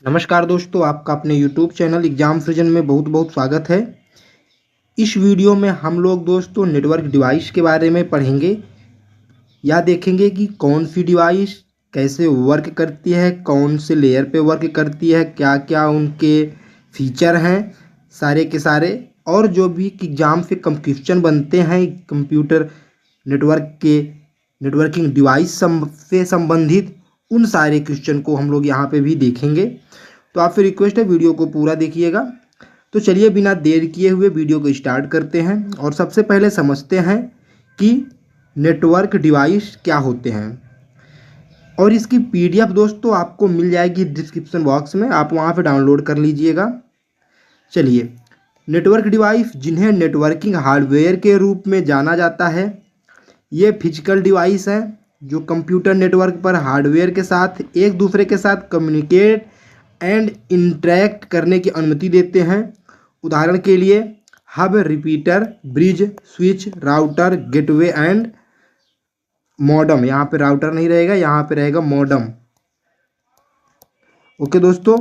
नमस्कार दोस्तों, आपका अपने YouTube चैनल एग्जाम फ्रिजन में बहुत बहुत स्वागत है। इस वीडियो में हम लोग दोस्तों नेटवर्क डिवाइस के बारे में पढ़ेंगे या देखेंगे कि कौन सी डिवाइस कैसे वर्क करती है, कौन से लेयर पे वर्क करती है, क्या क्या उनके फीचर हैं सारे के सारे, और जो भी एग्जाम से क्वेश्चन बनते हैं कंप्यूटर नेटवर्क के नेटवर्किंग डिवाइस से संबंधित, उन सारे क्वेश्चन को हम लोग यहाँ पे भी देखेंगे। तो आपसे रिक्वेस्ट है वीडियो को पूरा देखिएगा। तो चलिए बिना देर किए हुए वीडियो को स्टार्ट करते हैं और सबसे पहले समझते हैं कि नेटवर्क डिवाइस क्या होते हैं। और इसकी पीडीएफ दोस्तों आपको मिल जाएगी डिस्क्रिप्शन बॉक्स में, आप वहाँ पे डाउनलोड कर लीजिएगा। चलिए, नेटवर्क डिवाइस जिन्हें नेटवर्किंग हार्डवेयर के रूप में जाना जाता है, ये फिजिकल डिवाइस हैं जो कंप्यूटर नेटवर्क पर हार्डवेयर के साथ एक दूसरे के साथ कम्युनिकेट एंड इंटरैक्ट करने की अनुमति देते हैं। उदाहरण के लिए hub, repeater, bridge, switch, router, gateway and modem. यहाँ पे राउटर नहीं रहेगा, यहाँ पे रहेगा मॉडम। ओके दोस्तों,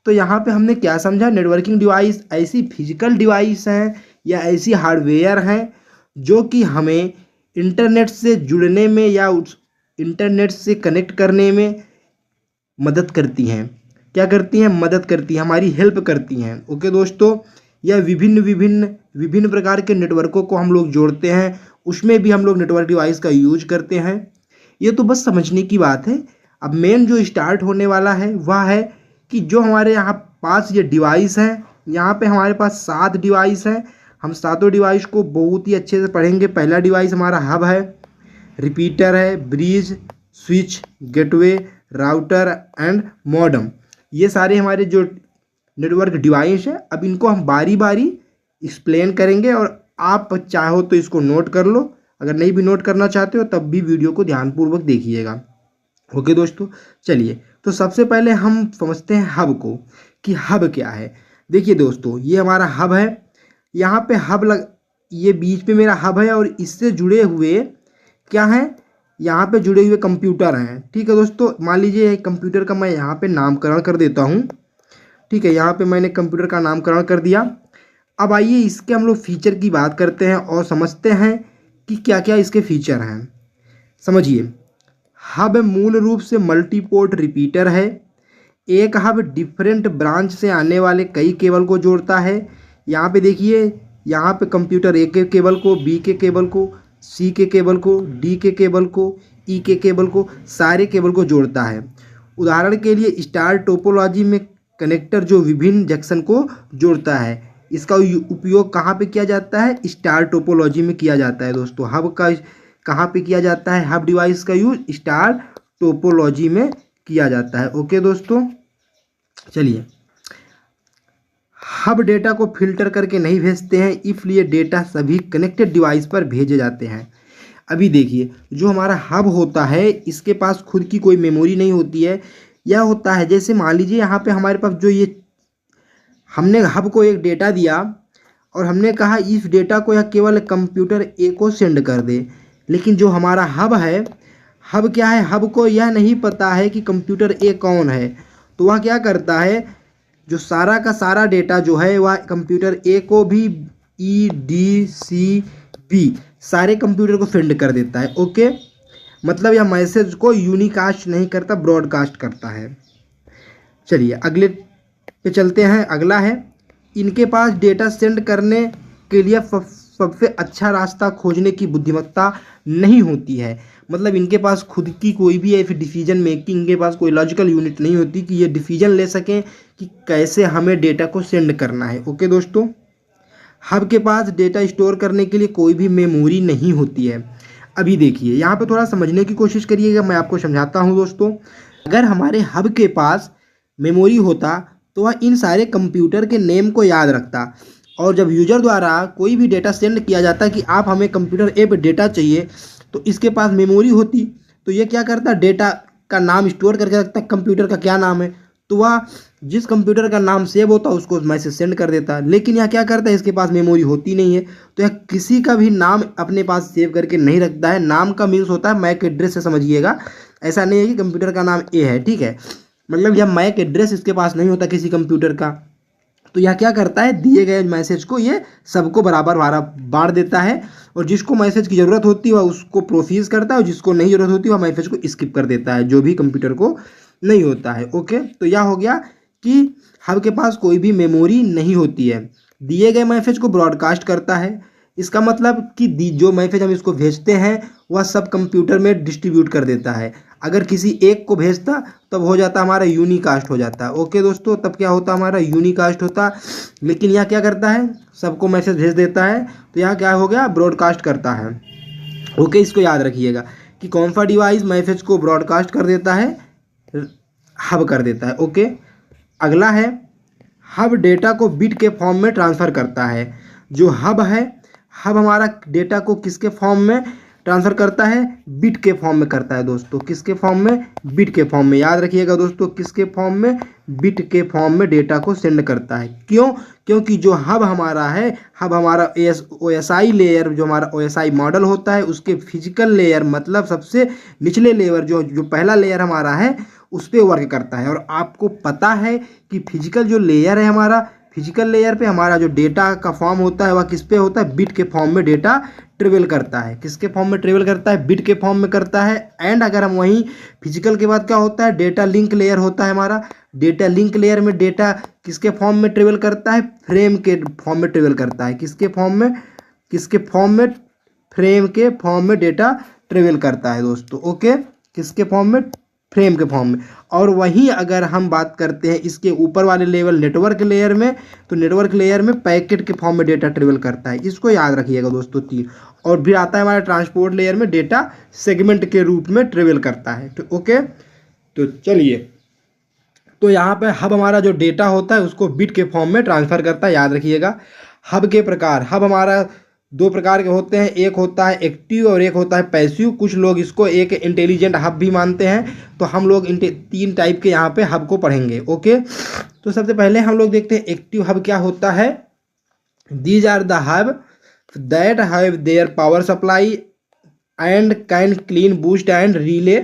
तो यहाँ पे हमने क्या समझा, नेटवर्किंग डिवाइस ऐसी फिजिकल डिवाइस हैं या ऐसी हार्डवेयर हैं जो कि हमें इंटरनेट से जुड़ने में या उस इंटरनेट से कनेक्ट करने में मदद करती हैं। क्या करती हैं? मदद करती हैं, हमारी हेल्प करती हैं। ओके दोस्तों, यह विभिन्न विभिन्न विभिन्न प्रकार के नेटवर्कों को हम लोग जोड़ते हैं, उसमें भी हम लोग नेटवर्क डिवाइस का यूज करते हैं। ये तो बस समझने की बात है। अब मेन जो स्टार्ट होने वाला है वह है कि जो हमारे यहाँ पास ये डिवाइस हैं, यहाँ पे हमारे पास 7 डिवाइस हैं। हम सातों डिवाइस को बहुत ही अच्छे से पढ़ेंगे। पहला डिवाइस हमारा हब है, रिपीटर है, bridge, switch, gateway, router and modem. ये सारे हमारे जो नेटवर्क डिवाइस है, अब इनको हम बारी बारी एक्सप्लेन करेंगे और आप चाहो तो इसको नोट कर लो, अगर नहीं भी नोट करना चाहते हो तब भी वीडियो को ध्यानपूर्वक देखिएगा। ओके दोस्तों, चलिए तो सबसे पहले हम समझते हैं हब को कि हब क्या है। देखिए दोस्तों, ये हमारा हब है। यहाँ पे ये बीच में मेरा हब है और इससे जुड़े हुए क्या हैं, यहाँ पे जुड़े हुए कंप्यूटर हैं। ठीक है दोस्तों, मान लीजिए कंप्यूटर का मैं यहाँ पे नामकरण कर देता हूँ। ठीक है, यहाँ पे मैंने कंप्यूटर का नामकरण कर दिया। अब आइए इसके हम लोग फीचर की बात करते हैं और समझते हैं कि क्या क्या इसके फीचर हैं। समझिए, हब मूल रूप से मल्टीपोर्ट रिपीटर है। एक हब डिफरेंट ब्रांच से आने वाले कई केबल को जोड़ता है। यहाँ पे देखिए, यहाँ पे कंप्यूटर ए के केबल को, बी के केबल को, सी के केबल को, डी के केबल को, ई के केबल को, सारे केबल को जोड़ता है। उदाहरण के लिए स्टार टोपोलॉजी में कनेक्टर जो विभिन्न जंक्शन को जोड़ता है, इसका उपयोग कहाँ पे किया जाता है? स्टार टोपोलॉजी में किया जाता है दोस्तों। हब का कहाँ पे किया जाता है? हब डिवाइस का यूज स्टार टोपोलॉजी में किया जाता है। ओके दोस्तों, चलिए, हब डेटा को फिल्टर करके नहीं भेजते हैं, इसलिए डेटा सभी कनेक्टेड डिवाइस पर भेजे जाते हैं। अभी देखिए, जो हमारा हब होता है इसके पास खुद की कोई मेमोरी नहीं होती है। यह होता है जैसे मान लीजिए यहाँ पे हमारे पास जो ये हमने हब को एक डेटा दिया और हमने कहा इस डेटा को यह केवल कंप्यूटर ए को सेंड कर दे, लेकिन जो हमारा हब है, हब क्या है, हब को यह नहीं पता है कि कंप्यूटर ए कौन है। तो वह क्या करता है, जो सारा का सारा डेटा जो है वह कंप्यूटर ए को भी ई डी सी बी सारे कंप्यूटर को सेंड कर देता है। ओके, मतलब यह मैसेज को यूनिकास्ट नहीं करता, ब्रॉडकास्ट करता है। चलिए अगले पे चलते हैं। अगला है, इनके पास डेटा सेंड करने के लिए सबसे अच्छा रास्ता खोजने की बुद्धिमत्ता नहीं होती है। मतलब इनके पास खुद की कोई भी ऐसी डिसीजन मेकिंग, इनके पास कोई लॉजिकल यूनिट नहीं होती कि ये डिसीजन ले सकें कि कैसे हमें डेटा को सेंड करना है। ओके दोस्तों, हब के पास डेटा स्टोर करने के लिए कोई भी मेमोरी नहीं होती है। अभी देखिए, यहाँ पे थोड़ा समझने की कोशिश करिएगा, मैं आपको समझाता हूँ दोस्तों। अगर हमारे हब के पास मेमोरी होता तो वह इन सारे कंप्यूटर के नेम को याद रखता, और जब यूजर द्वारा कोई भी डेटा सेंड किया जाता कि आप हमें कंप्यूटर ए पे डेटा चाहिए, तो इसके पास मेमोरी होती, तो ये क्या करता, डेटा का नाम स्टोर करके रखता, कंप्यूटर का क्या नाम है, तो वह जिस कंप्यूटर का नाम सेव होता उसको मैसेज सेंड कर देता। लेकिन यह क्या करता है, इसके पास मेमोरी होती नहीं है, तो यह किसी का भी नाम अपने पास सेव करके नहीं रखता है। नाम का मीन्स होता है मैक एड्रेस से, समझिएगा। ऐसा नहीं है कि कंप्यूटर का नाम ए है, ठीक है। मतलब यह मैक एड्रेस इसके पास नहीं होता किसी कंप्यूटर का। तो यह क्या करता है, दिए गए मैसेज को ये सबको बराबर बांट देता है, और जिसको मैसेज की ज़रूरत होती है वह उसको प्रोसीज करता है, और जिसको नहीं ज़रूरत होती वह मैसेज को स्किप कर देता है, जो भी कंप्यूटर को नहीं होता है। ओके, तो यह हो गया कि हब के पास कोई भी मेमोरी नहीं होती है, दिए गए मैसेज को ब्रॉडकास्ट करता है। इसका मतलब कि जो मैसेज हम इसको भेजते हैं वह सब कंप्यूटर में डिस्ट्रीब्यूट कर देता है। अगर किसी एक को भेजता तब हो जाता हमारा यूनिकास्ट हो जाता। ओके दोस्तों, तब क्या होता हमारा यूनिकास्ट होता, लेकिन यह क्या करता है, सबको मैसेज भेज देता है, तो यह क्या हो गया, ब्रॉडकास्ट करता है। ओके, इसको याद रखिएगा कि कौन सा डिवाइस मैसेज को ब्रॉडकास्ट कर देता है, हब कर देता है। ओके, अगला है हब डेटा को बिट के फॉर्म में ट्रांसफ़र करता है। जो हब है, हब हमारा डेटा को किसके फॉर्म में ट्रांसफ़र करता है, बिट के फॉर्म में करता है दोस्तों। किसके फॉर्म में, बिट के फॉर्म में। याद रखिएगा दोस्तों, किसके फॉर्म में, बिट के फॉर्म में डेटा को सेंड करता है। क्यों, क्योंकि जो हब हमारा है, हब हमारा OSI लेयर, जो हमारा OSI मॉडल होता है उसके फिजिकल लेयर, मतलब सबसे निचले लेयर, जो पहला लेयर हमारा है उस पर वर्क करता है। और आपको पता है कि फिजिकल जो लेयर है हमारा, फिजिकल लेयर पे हमारा जो डेटा का फॉर्म होता है वह किस पे होता है, बिट के फॉर्म में डेटा ट्रेवल करता है। किसके फॉर्म में ट्रेवल करता है, बिट के फॉर्म में करता है। एंड अगर हम वहीं फिजिकल के बाद क्या होता है, डेटा लिंक लेयर होता है हमारा। डेटा लिंक लेयर में डेटा किसके फॉर्म में ट्रेवल करता है, फ्रेम के फॉर्म में ट्रेवल करता है। किसके फॉर्म में, किसके फॉर्म में, फ्रेम के फॉर्म में डेटा ट्रेवल करता है दोस्तों। ओके, किसके फॉर्म में, फ्रेम के फॉर्म में। और वहीं अगर हम बात करते हैं इसके ऊपर वाले लेवल नेटवर्क लेयर में, तो नेटवर्क लेयर में पैकेट के फॉर्म में डेटा ट्रेवल करता है। इसको याद रखिएगा दोस्तों, 3। और फिर आता है हमारा ट्रांसपोर्ट लेयर में डेटा सेगमेंट के रूप में ट्रेवल करता है। तो ओके, तो चलिए, तो यहाँ पे हब हमारा जो डेटा होता है उसको बिट के फॉर्म में ट्रांसफ़र करता है। याद रखिएगा, हब के प्रकार, हब हमारा 2 प्रकार के होते हैं, एक होता है एक्टिव और एक होता है पैसिव। कुछ लोग इसको एक इंटेलिजेंट हब भी मानते हैं। तो हम लोग 3 टाइप के यहाँ पे हब को पढ़ेंगे। ओके, तो सबसे पहले हम लोग देखते हैं एक्टिव हब क्या होता है। These are the hub that have their power supply and can clean, boost and relay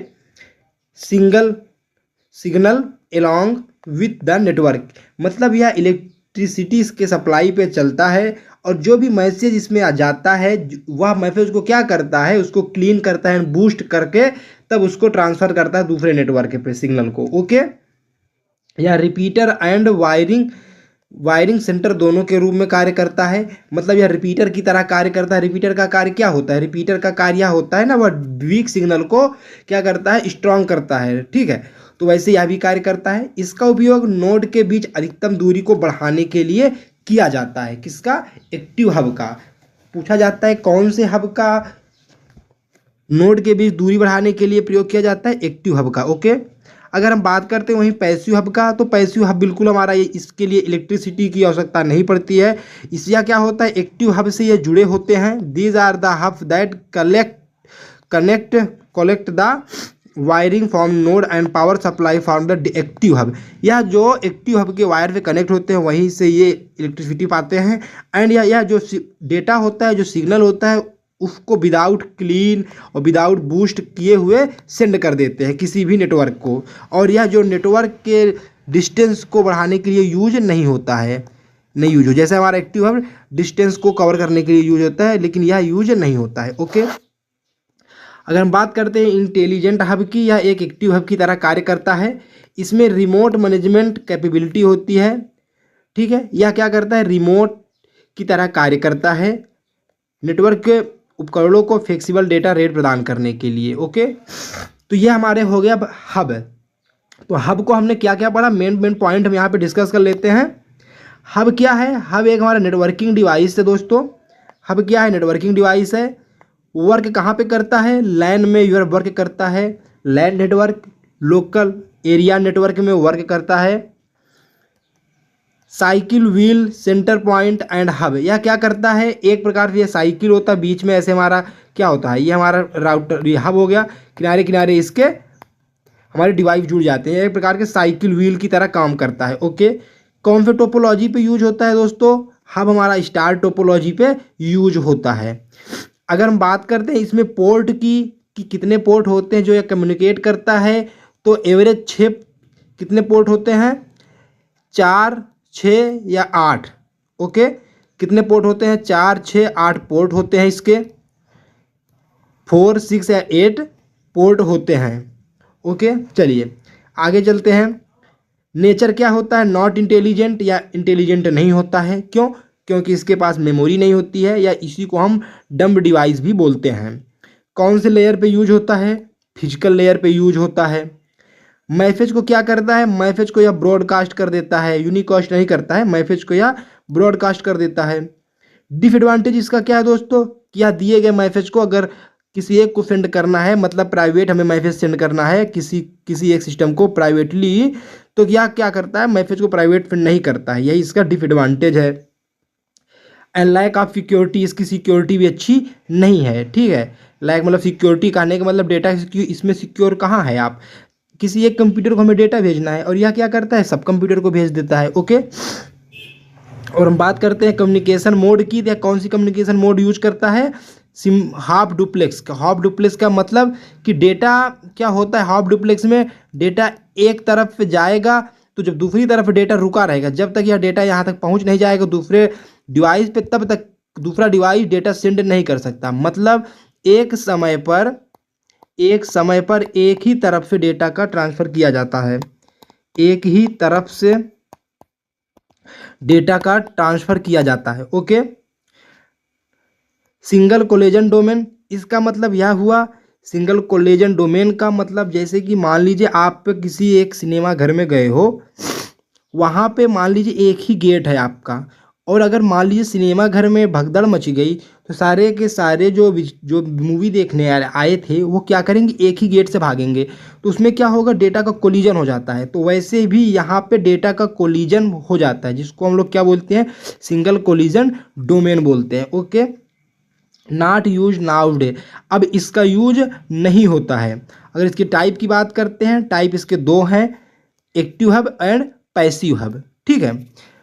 single signal along with the network. मतलब यह इलेक्ट्रिसिटी के सप्लाई पे चलता है, और जो भी मैसेज इसमें आ जाता है वह मैसेज को क्या करता है, उसको क्लीन करता है, बूस्ट करके तब उसको ट्रांसफ़र करता है दूसरे नेटवर्क पे सिग्नल को। ओके, यह रिपीटर एंड वायरिंग सेंटर दोनों के रूप में कार्य करता है। मतलब यह रिपीटर की तरह कार्य करता है। रिपीटर का कार्य क्या होता है, रिपीटर का कार्य यह होता है ना, वह वीक सिग्नल को क्या करता है, स्ट्रॉन्ग करता है। ठीक है, तो वैसे यह भी कार्य करता है। इसका उपयोग नोड के बीच अधिकतम दूरी को बढ़ाने के लिए किया जाता है। किसका, एक्टिव हब का। पूछा जाता है कौन से हब का नोड के बीच दूरी बढ़ाने के लिए प्रयोग किया जाता है, एक्टिव हब का। ओके, अगर हम बात करते हैं वहीं पैसिव हब का, तो पैसिव हब बिल्कुल हमारा ये, इसके लिए इलेक्ट्रिसिटी की आवश्यकता नहीं पड़ती है। इसका क्या होता है, एक्टिव हब से ये जुड़े होते हैं। These are the hub that collect the wiring from node and power supply from the active hub. यह जो एक्टिव हब के वायर पे कनेक्ट होते हैं वहीं से ये इलेक्ट्रिसिटी पाते हैं। एंड यह जो डेटा होता है, जो सिग्नल होता है, उसको विदाउट क्लीन और विदाउट बूस्ट किए हुए सेंड कर देते हैं किसी भी नेटवर्क को। और यह जो नेटवर्क के डिस्टेंस को बढ़ाने के लिए यूज नहीं होता है, नहीं यूज हो, जैसे हमारा एक्टिव हब डिस्टेंस को कवर करने के लिए यूज होता है, लेकिन यह यूज नहीं होता है। ओके, अगर हम बात करते हैं इंटेलिजेंट हब की, यह एक एक्टिव हब की तरह कार्य करता है। इसमें रिमोट मैनेजमेंट कैपेबिलिटी होती है। ठीक है, यह क्या करता है, रिमोट की तरह कार्य करता है, नेटवर्क के उपकरणों को फ्लेक्सिबल डेटा रेट प्रदान करने के लिए। ओके, तो यह हमारे हो गया हब। तो हब को हमने क्या क्या पढ़ा, मेन पॉइंट हम यहाँ पे डिस्कस कर लेते हैं। हब क्या है, हब एक हमारा नेटवर्किंग डिवाइस है दोस्तों। हब क्या है, नेटवर्किंग डिवाइस है। वर्क कहाँ पे करता है, लैन में यूर वर्क करता है। LAN network, local area network में वर्क करता है। Cycle wheel centre point and hub, यह क्या करता है, एक प्रकार से यह साइकिल होता है, बीच में ऐसे हमारा क्या होता है, ये हमारा राउटर, ये हब हो गया, किनारे किनारे इसके हमारे डिवाइस जुड़ जाते हैं, एक प्रकार के साइकिल व्हील की तरह काम करता है। ओके, कौन से टोपोलॉजी पे यूज होता है दोस्तों, हब हमारा स्टार टोपोलॉजी पे यूज होता है। अगर हम बात करते हैं इसमें पोर्ट की कि कितने पोर्ट होते हैं जो ये कम्युनिकेट करता है, तो एवरेज 6 कितने पोर्ट होते हैं, 4, 6 या 8। ओके, कितने पोर्ट होते हैं, 4, 6, 8 पोर्ट होते हैं इसके, 4, 6 या 8 पोर्ट होते हैं। ओके, चलिए आगे चलते हैं। नेचर क्या होता है, नॉट इंटेलिजेंट या इंटेलिजेंट नहीं होता है। क्यों? क्योंकि इसके पास मेमोरी नहीं होती है, या इसी को हम डम्ब डिवाइस भी बोलते हैं। कौन से लेयर पे यूज होता है, फिजिकल लेयर पे यूज होता है। मैसेज को क्या करता है, मैसेज को यह ब्रॉडकास्ट कर देता है, यूनिकास्ट नहीं करता है, मैसेज को यह ब्रॉडकास्ट कर देता है। डिसएडवांटेज इसका क्या है दोस्तों, क्या दिए गए मैसेज को अगर किसी एक को सेंड करना है, मतलब प्राइवेट हमें मैसेज सेंड करना है किसी एक सिस्टम को प्राइवेटली, तो क्या क्या करता है, मैसेज को प्राइवेट सेंड नहीं करता है, यही इसका डिसएडवांटेज है। एंड लैक ऑफ सिक्योरिटी, इसकी सिक्योरिटी भी अच्छी नहीं है। ठीक है, लैक मतलब सिक्योरिटी कहने का मतलब डेटा इसमें सिक्योर कहाँ है। आप किसी एक कंप्यूटर को हमें डेटा भेजना है और यह क्या करता है, सब कंप्यूटर को भेज देता है। ओके, और हम बात करते हैं कम्युनिकेशन मोड की, या कौन सी कम्युनिकेशन मोड यूज करता है, हाफ डुप्लेक्स का। हाफ डुप्लेक्स का मतलब कि डेटा क्या होता है, हाफ डुप्लेक्स में डेटा एक तरफ से जाएगा, तो जब दूसरी तरफ डेटा रुका रहेगा, जब तक यह डेटा यहाँ तक पहुँच नहीं जाएगा दूसरे डिवाइस पे, तब तक दूसरा डिवाइस डेटा सेंड नहीं कर सकता। मतलब एक समय पर एक ही तरफ से डेटा का ट्रांसफ़र किया जाता है, एक ही तरफ से डेटा का ट्रांसफ़र किया जाता है। ओके, सिंगल कोलेजन डोमेन, इसका मतलब यह हुआ, सिंगल कोलेजन डोमेन का मतलब जैसे कि मान लीजिए आप किसी एक सिनेमा घर में गए हो, वहाँ पे मान लीजिए एक ही गेट है आपका, और अगर मान लीजिए सिनेमा घर में भगदड़ मच गई, तो सारे के सारे जो मूवी देखने आए थे वो क्या करेंगे, एक ही गेट से भागेंगे, तो उसमें क्या होगा, डेटा का कोलिजन हो जाता है। तो वैसे भी यहाँ पे डेटा का कोलिजन हो जाता है, जिसको हम लोग क्या बोलते हैं, सिंगल कोलिजन डोमेन बोलते हैं। ओके, नॉट यूज नाउडे, अब इसका यूज नहीं होता है। अगर इसके टाइप की बात करते हैं, टाइप इसके दो हैं, active hub and passive hub. ठीक है,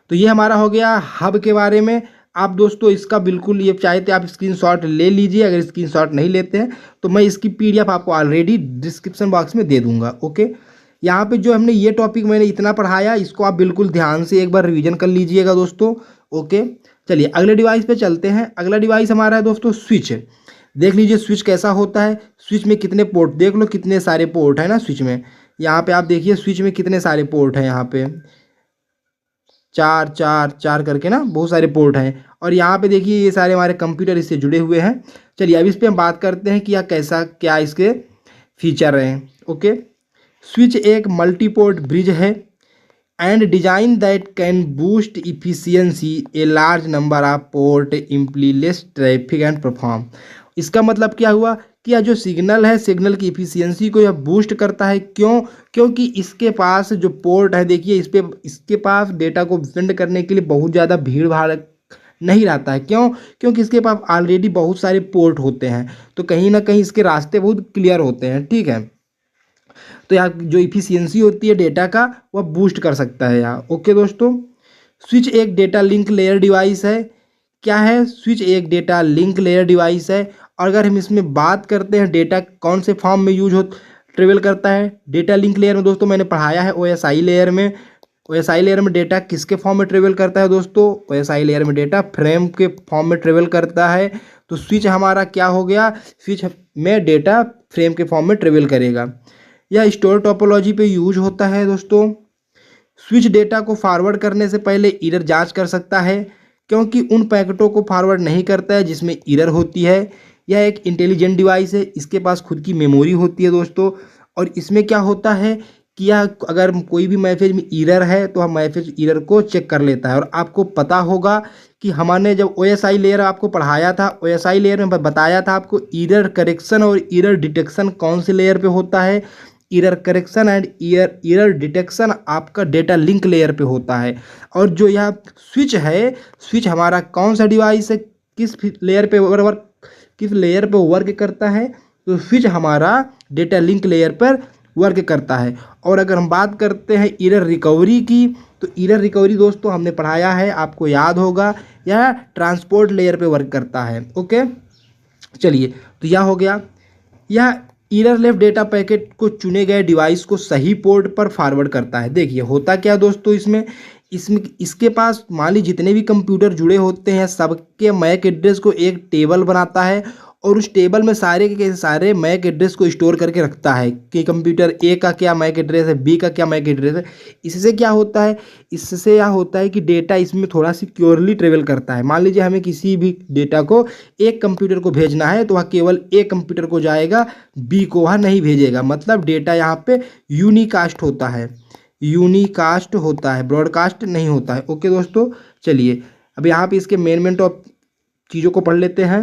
तो ये हमारा हो गया हब के बारे में। आप दोस्तों इसका बिल्कुल ये चाहे तो आप स्क्रीनशॉट ले लीजिए, अगर स्क्रीनशॉट नहीं लेते हैं तो मैं इसकी पीडीएफ आपको ऑलरेडी डिस्क्रिप्शन बॉक्स में दे दूंगा। ओके, यहाँ पे जो हमने ये टॉपिक मैंने इतना पढ़ाया, इसको आप बिल्कुल ध्यान से एक बार रिवीजन कर लीजिएगा दोस्तों। ओके, चलिए अगले डिवाइस पे चलते हैं। अगला डिवाइस हमारा है दोस्तों स्विच। देख लीजिए स्विच कैसा होता है, स्विच में कितने पोर्ट, देख लो कितने सारे पोर्ट है ना स्विच में। यहाँ पे आप देखिए स्विच में कितने सारे पोर्ट हैं, यहाँ पे 4 4 4 करके ना बहुत सारे पोर्ट हैं। और यहाँ पे देखिए ये सारे हमारे कंप्यूटर इससे जुड़े हुए हैं। चलिए अब इस पर हम बात करते हैं कि यह कैसा क्या इसके फीचर हैं। ओके, स्विच एक मल्टीपोर्ट ब्रिज है and design that can boost efficiency a large number of port imply less traffic and perform. इसका मतलब क्या हुआ कि यह जो सिग्नल है, सिग्नल की इफिशियंसी को यह बूस्ट करता है। क्यों? क्योंकि इसके पास जो पोर्ट है, देखिए इसके पास डेटा को सेंड करने के लिए बहुत ज़्यादा भीड़ भाड़ नहीं रहता है। क्यों? क्योंकि इसके पास ऑलरेडी बहुत सारे पोर्ट होते हैं, तो कहीं ना कहीं इसके रास्ते बहुत क्लियर होते हैं। ठीक है, तो यहाँ जो इफिशियंसी होती है डेटा का वह बूस्ट कर सकता है यहाँ। ओके दोस्तों, स्विच एक डेटा लिंक लेयर डिवाइस है। क्या है? स्विच एक डेटा लिंक लेयर डिवाइस है। और अगर हम इसमें बात करते हैं डेटा कौन से फॉर्म में यूज हो ट्रेवल करता है डेटा लिंक लेयर में, दोस्तों मैंने पढ़ाया है ओएसआई लेयर में। ओएसआई लेयर में डेटा किसके फॉर्म में ट्रेवल करता है दोस्तों? ओएसआई लेयर में डेटा फ्रेम के फॉर्म में ट्रेवल करता है। तो स्विच हमारा क्या हो गया? स्विच में डेटा फ्रेम के फॉर्म में ट्रेवल करेगा। यह स्टोर टोपोलॉजी पे यूज होता है दोस्तों। स्विच डेटा को फॉरवर्ड करने से पहले एरर जांच कर सकता है, क्योंकि उन पैकेटों को फॉरवर्ड नहीं करता है जिसमें एरर होती है। यह एक इंटेलिजेंट डिवाइस है, इसके पास खुद की मेमोरी होती है दोस्तों। और इसमें क्या होता है कि यह अगर कोई भी मैसेज में एरर है तो हम मैसेज एरर को चेक कर लेता है। और आपको पता होगा कि हमने जब ओएसआई लेयर आपको पढ़ाया था, ओएसआई लेयर में बताया था आपको एरर करेक्शन और एरर डिटेक्शन कौन से लेयर पे होता है। Error correction and error detection आपका डेटा लिंक लेयर पे होता है। और जो यह स्विच है, स्विच हमारा कौन सा डिवाइस है, किस लेयर पे वर्क करता है? तो स्विच हमारा डेटा लिंक लेयर पर वर्क करता है। और अगर हम बात करते हैं एरर रिकवरी की, तो एरर रिकवरी दोस्तों हमने पढ़ाया है, आपको याद होगा, यह ट्रांसपोर्ट लेयर पे वर्क करता है। ओके, चलिए तो यह हो गया। यह ईरर लेफ्ट डेटा पैकेट को चुने गए डिवाइस को सही पोर्ट पर फॉरवर्ड करता है। देखिए होता क्या दोस्तों, इसमें इसमें इसके पास मान लीजिए जितने भी कंप्यूटर जुड़े होते हैं सबके मैक एड्रेस को एक टेबल बनाता है और उस टेबल में सारे के सारे मैक एड्रेस को स्टोर करके रखता है कि कंप्यूटर ए का क्या मैक एड्रेस है, बी का क्या मैक एड्रेस है। इससे क्या होता है, इससे यह होता है कि डेटा इसमें थोड़ा सिक्योरली ट्रेवल करता है। मान लीजिए हमें किसी भी डेटा को एक कंप्यूटर को भेजना है तो वह केवल एक कंप्यूटर को जाएगा, बी को वह नहीं भेजेगा। मतलब डेटा यहाँ पे यूनिकास्ट होता है, यूनिकास्ट होता है, ब्रॉडकास्ट नहीं होता है। ओके दोस्तों, चलिए अब यहाँ पे इसके मेन टॉप चीज़ों को पढ़ लेते हैं।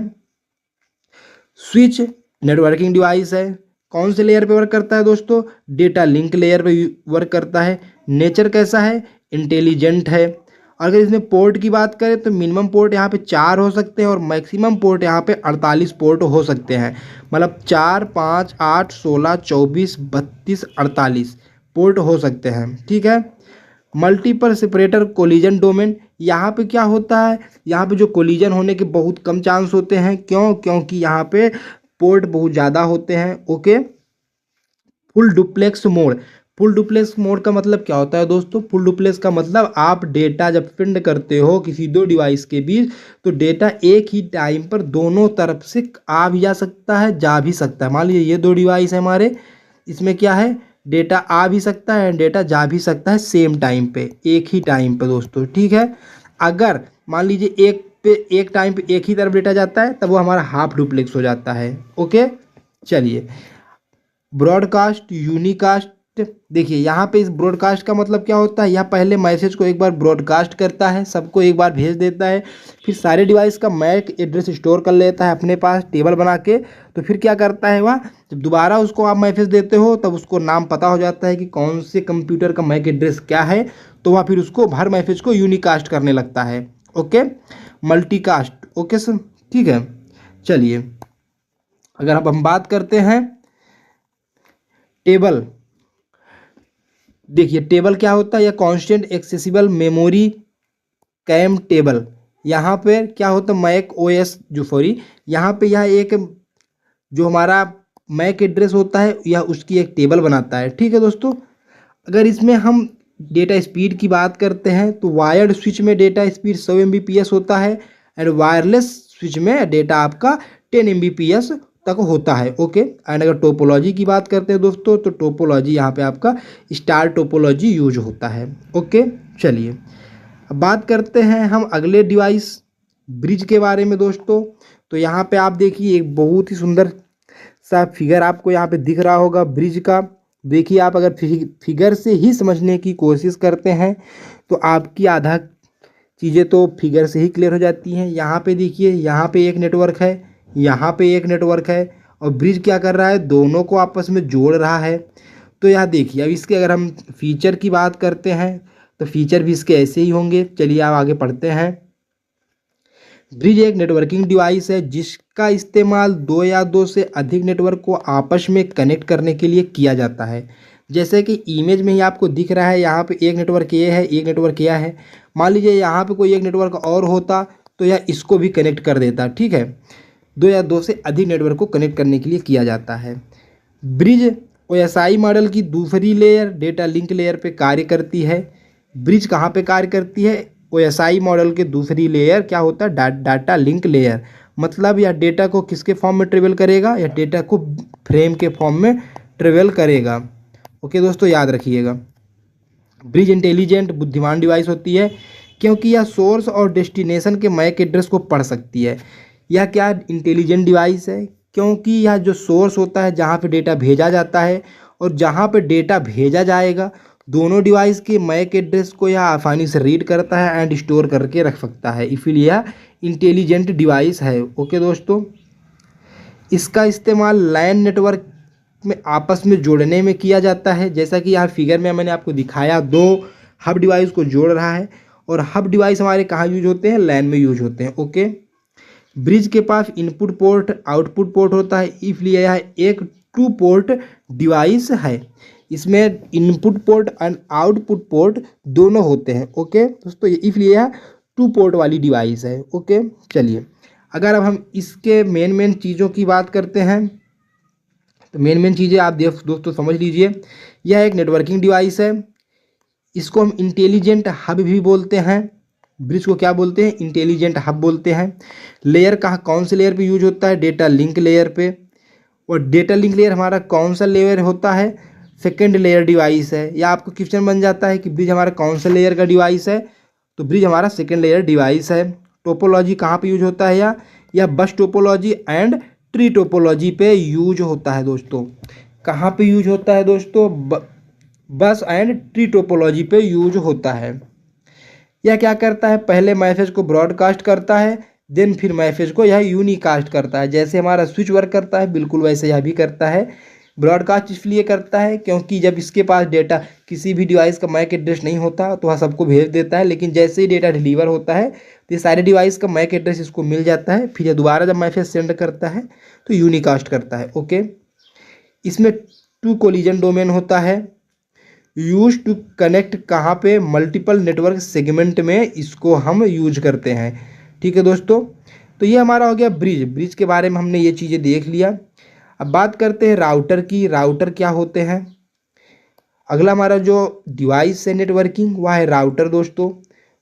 स्विच नेटवर्किंग डिवाइस है, कौन से लेयर पे वर्क करता है दोस्तों, डेटा लिंक लेयर पे वर्क करता है। नेचर कैसा है, इंटेलिजेंट है। अगर इसमें पोर्ट की बात करें तो मिनिमम पोर्ट यहाँ पे 4 हो सकते हैं और मैक्सिमम पोर्ट यहाँ पे 48 पोर्ट हो सकते हैं। मतलब 4, 5, 8, 16, 24, 32, 48 पोर्ट हो सकते हैं। ठीक है। मल्टीपल सेपरेटर कोलिजन डोमेन, यहाँ पे क्या होता है, यहाँ पे जो कोलिजन होने के बहुत कम चांस होते हैं। क्यों, क्योंकि यहाँ पे पोर्ट बहुत ज़्यादा होते हैं। Okay. Full duplex mode, full duplex mode का मतलब क्या होता है दोस्तों, फुल डुप्लेक्स का मतलब आप डेटा जब सेंड करते हो किसी दो डिवाइस के बीच तो डेटा एक ही टाइम पर दोनों तरफ से आ भी जा सकता है, जा भी सकता है। मान लीजिए ये दो डिवाइस है हमारे, इसमें क्या है, डेटा आ भी सकता है डेटा जा भी सकता है सेम टाइम पे, एक ही टाइम पे दोस्तों। ठीक है। अगर मान लीजिए एक टाइम पे एक ही तरफ डेटा जाता है तब वो हमारा हाफ डुप्लेक्स हो जाता है। ओके। चलिए ब्रॉडकास्ट यूनिकास्ट, देखिए यहाँ पे इस ब्रॉडकास्ट का मतलब क्या होता है, यह पहले मैसेज को एक बार ब्रॉडकास्ट करता है, सबको एक बार भेज देता है, फिर सारे डिवाइस का मैक एड्रेस स्टोर कर लेता है अपने पास टेबल बना के। तो फिर क्या करता है वह, जब दोबारा उसको आप मैसेज देते हो तब उसको नाम पता हो जाता है कि कौन से कंप्यूटर का मैक एड्रेस क्या है, तो वह फिर उसको हर मैसेज को यूनिकास्ट करने लगता है। ओके। मल्टीकास्ट। ओके सर, ठीक है। चलिए अगर अब हम बात करते हैं टेबल, देखिए टेबल क्या होता है, यह constant accessible memory CAM table. यहाँ पे क्या होता है, मैक ओएस जो सॉरी यहाँ पे यह एक जो हमारा मैक एड्रेस होता है यह उसकी एक टेबल बनाता है। ठीक है दोस्तों। अगर इसमें हम डेटा स्पीड की बात करते हैं तो वायर्ड स्विच में डेटा स्पीड 100 Mbps होता है एंड वायरलेस स्विच में डेटा आपका 10 Mbps तक होता है। ओके। एंड अगर टोपोलॉजी की बात करते हैं दोस्तों तो टोपोलॉजी यहाँ पे आपका स्टार टोपोलॉजी यूज होता है। ओके। चलिए अब बात करते हैं हम अगले डिवाइस ब्रिज के बारे में दोस्तों। तो यहाँ पे आप देखिए एक बहुत ही सुंदर सा फिगर आपको यहाँ पे दिख रहा होगा ब्रिज का। देखिए आप अगर फिगर से ही समझने की कोशिश करते हैं तो आपकी आधा चीज़ें तो फिगर से ही क्लियर हो जाती हैं। यहाँ पे देखिए यहाँ पे एक नेटवर्क है, यहाँ पे एक नेटवर्क है और ब्रिज क्या कर रहा है, दोनों को आपस में जोड़ रहा है। तो यहाँ देखिए अब इसके अगर हम फीचर की बात करते हैं तो फीचर भी इसके ऐसे ही होंगे। चलिए आप आगे पढ़ते हैं। ब्रिज एक नेटवर्किंग डिवाइस है जिसका इस्तेमाल दो या दो से अधिक नेटवर्क को आपस में कनेक्ट करने के लिए किया जाता है। जैसे कि इमेज में ही आपको दिख रहा है, यहाँ पे एक नेटवर्क ये है, एक नेटवर्क यह है। मान लीजिए यहाँ पे कोई एक नेटवर्क और होता तो यह इसको भी कनेक्ट कर देता। ठीक है। दो या दो से अधिक नेटवर्क को कनेक्ट करने के लिए किया जाता है। ब्रिज ओएसआई मॉडल की दूसरी लेयर डेटा लिंक लेयर पे कार्य करती है। ब्रिज कहाँ पे कार्य करती है, ओएसआई मॉडल के दूसरी लेयर क्या होता है, डाटा लिंक लेयर। मतलब यह डेटा को किसके फॉर्म में ट्रेवल करेगा, यह डेटा को फ्रेम के फॉर्म में ट्रेवल करेगा। ओके दोस्तों, याद रखिएगा। ब्रिज इंटेलिजेंट बुद्धिमान डिवाइस होती है क्योंकि यह सोर्स और डेस्टिनेशन के मैक एड्रेस को पढ़ सकती है। यह क्या इंटेलिजेंट डिवाइस है क्योंकि यह जो सोर्स होता है जहाँ पे डेटा भेजा जाता है और जहाँ पे डेटा भेजा जाएगा दोनों डिवाइस के मैक एड्रेस को यह आसानी से रीड करता है एंड स्टोर करके रख सकता है, इसीलिए यह इंटेलिजेंट डिवाइस है। ओके दोस्तों, इसका इस्तेमाल लैन नेटवर्क में आपस में जोड़ने में किया जाता है। जैसा कि यहाँ फिगर में मैंने आपको दिखाया, दो हब डिवाइस को जोड़ रहा है और हब डिवाइस हमारे कहाँ यूज होते हैं, लैन में यूज होते हैं। ओके। ब्रिज के पास इनपुट पोर्ट आउटपुट पोर्ट होता है, इसलिए यह एक 2 पोर्ट डिवाइस है। इसमें input port and output port दोनों होते हैं। ओके दोस्तों, इसलिए यह 2 पोर्ट वाली डिवाइस है। ओके। चलिए अगर अब हम इसके मेन चीज़ों की बात करते हैं तो मेन चीज़ें आप दोस्तों समझ लीजिए। यह एक नेटवर्किंग डिवाइस है। इसको हम इंटेलिजेंट हब भी बोलते हैं। ब्रिज को क्या बोलते हैं? इंटेलिजेंट हब बोलते हैं। लेयर कहाँ कौन से लेयर पे यूज होता है? डेटा लिंक लेयर पे। और डेटा लिंक लेयर हमारा कौन सा लेयर होता है? सेकेंड लेयर डिवाइस है। या आपको क्वेश्चन बन जाता है कि ब्रिज हमारा कौन सा लेयर का डिवाइस है? तो ब्रिज हमारा सेकेंड लेयर डिवाइस है। टोपोलॉजी कहाँ पे यूज होता है? या बस टोपोलॉजी एंड ट्री टोपोलॉजी पे यूज होता है दोस्तों। कहाँ पे यूज होता है दोस्तों? बस एंड ट्री टोपोलॉजी पे यूज होता है। यह क्या करता है? पहले मैसेज को ब्रॉडकास्ट करता है, देन फिर मैसेज को यह यूनिकास्ट करता है। जैसे हमारा स्विच वर्क करता है बिल्कुल वैसे यह भी करता है। ब्रॉडकास्ट इसलिए करता है क्योंकि जब इसके पास डेटा किसी भी डिवाइस का मैक एड्रेस नहीं होता तो वह सबको भेज देता है, लेकिन जैसे ही डेटा डिलीवर होता है तो ये सारे डिवाइस का मैक एड्रेस इसको मिल जाता है। फिर ये दोबारा जब मैसेज सेंड करता है तो यूनिकास्ट करता है। ओके, इसमें 2 कोलिजन डोमेन होता है, यूज टू कनेक्ट कहाँ पे? मल्टीपल नेटवर्क सेगमेंट में इसको हम यूज करते हैं। ठीक है दोस्तों, तो ये हमारा हो गया ब्रिज। ब्रिज के बारे में हमने ये चीज़ें देख लिया। अब बात करते हैं राउटर की। राउटर क्या होते हैं? अगला हमारा जो डिवाइस है नेटवर्किंग वह है राउटर दोस्तों।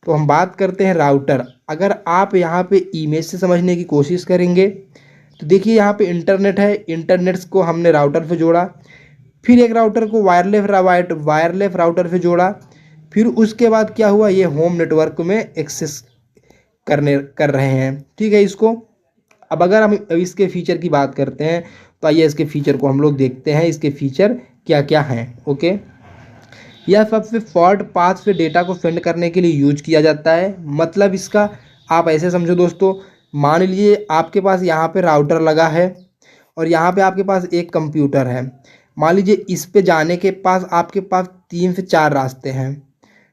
तो हम बात करते हैं राउटर। अगर आप यहाँ पे इमेज से समझने की कोशिश करेंगे तो देखिए यहाँ पे इंटरनेट है, इंटरनेट को हमने राउटर पे जोड़ा, फिर एक राउटर को वायरलेस राउटर पे जोड़ा, फिर उसके बाद क्या हुआ? ये होम नेटवर्क में एक्सेस कर रहे हैं। ठीक है इसको। अब अगर हम इसके फीचर की बात करते हैं तो आइए इसके फीचर को हम लोग देखते हैं, इसके फीचर क्या क्या हैं। ओके, यह सबसे फॉल्ट पाथ से डेटा को सेंड करने के लिए यूज किया जाता है। मतलब इसका आप ऐसे समझो दोस्तों, मान लीजिए आपके पास यहाँ पे राउटर लगा है और यहाँ पे आपके पास एक कंप्यूटर है। मान लीजिए इस पे जाने के पास आपके पास 3 से 4 रास्ते हैं।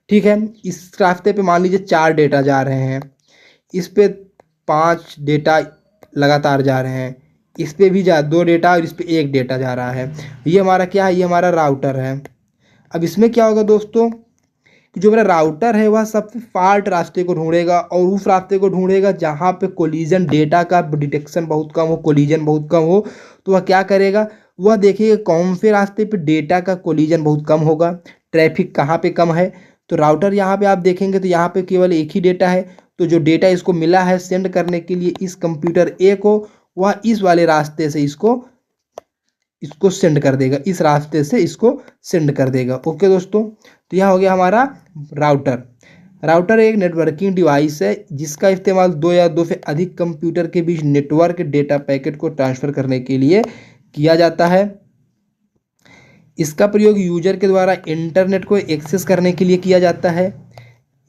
ठीक है, इस रास्ते पे मान लीजिए 4 डेटा जा रहे हैं, इस पे 5 डेटा लगातार जा रहे हैं, इस पे भी 2 डेटा और इस पे 1 डेटा जा रहा है। ये हमारा क्या है? ये हमारा राउटर है। अब इसमें क्या होगा दोस्तों कि जो मेरा राउटर है वह सबसे फाल्ट रास्ते को ढूंढेगा और उस रास्ते को ढूंढेगा जहाँ पे कोलिजन डेटा का डिटेक्शन बहुत कम हो, कोलिजन बहुत कम हो। तो वह क्या करेगा? वह देखिएगा कौन से रास्ते पे डेटा का कोलिजन बहुत कम होगा, ट्रैफिक कहाँ पे कम है। तो राउटर यहाँ पे आप देखेंगे तो यहाँ पे केवल एक ही डेटा है। तो जो डेटा इसको मिला है सेंड करने के लिए इस कंप्यूटर ए को, वह इस वाले रास्ते से इसको सेंड कर देगा, इस रास्ते से इसको सेंड कर देगा। ओके दोस्तों, तो यह हो गया हमारा राउटर। राउटर एक नेटवर्किंग डिवाइस है जिसका इस्तेमाल 2 या 2 से अधिक कंप्यूटर के बीच नेटवर्क डेटा पैकेट को ट्रांसफ़र करने के लिए किया जाता है। इसका प्रयोग यूजर के द्वारा इंटरनेट को एक्सेस करने के लिए किया जाता है।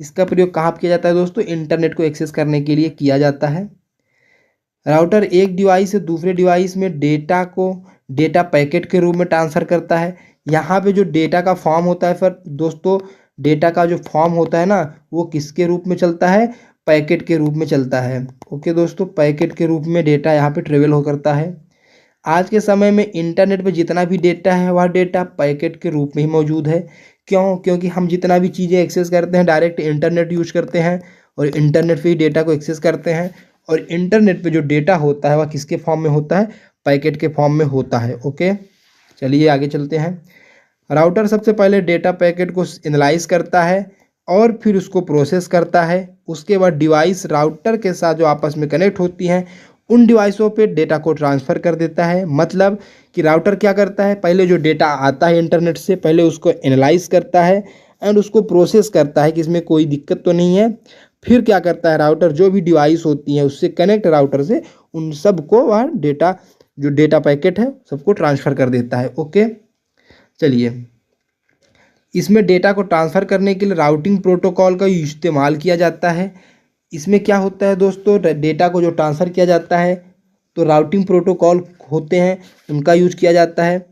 इसका प्रयोग कहाँ किया जाता है दोस्तों? इंटरनेट को एक्सेस करने के लिए किया जाता है। राउटर एक डिवाइस से दूसरे डिवाइस में डेटा को डेटा पैकेट के रूप में ट्रांसफ़र करता है। यहाँ पे जो डेटा का फॉर्म होता है फिर दोस्तों, डेटा का जो फॉर्म होता है ना वो किसके रूप में चलता है? पैकेट के रूप में चलता है। ओके दोस्तों, पैकेट के रूप में डेटा यहाँ पे ट्रेवल हो करता है। आज के समय में इंटरनेट पे जितना भी डेटा है वह डेटा पैकेट के रूप में ही मौजूद है। क्यों? क्योंकि हम जितना भी चीज़ें एक्सेस करते हैं डायरेक्ट इंटरनेट यूज करते हैं और इंटरनेट पे ही डेटा को एक्सेस करते हैं। और इंटरनेट पे जो डेटा होता है वह किसके फॉर्म में होता है? पैकेट के फॉर्म में होता है। ओके, चलिए आगे चलते हैं। राउटर सबसे पहले डेटा पैकेट को एनालाइज करता है और फिर उसको प्रोसेस करता है। उसके बाद डिवाइस राउटर के साथ जो आपस में कनेक्ट होती हैं उन डिवाइसों पे डेटा को ट्रांसफ़र कर देता है। मतलब कि राउटर क्या करता है? पहले जो डेटा आता है इंटरनेट से पहले उसको एनालाइज करता है एंड उसको प्रोसेस करता है कि इसमें कोई दिक्कत तो नहीं है। फिर क्या करता है राउटर? जो भी डिवाइस होती हैं उससे कनेक्ट राउटर से उन सब को वह डेटा जो डेटा पैकेट है सबको ट्रांसफ़र कर देता है। ओके, चलिए इसमें डेटा को ट्रांसफ़र करने के लिए राउटिंग प्रोटोकॉल का इस्तेमाल किया जाता है। इसमें क्या होता है दोस्तों? डेटा को जो ट्रांसफ़र किया जाता है तो राउटिंग प्रोटोकॉल होते हैं उनका यूज किया जाता है।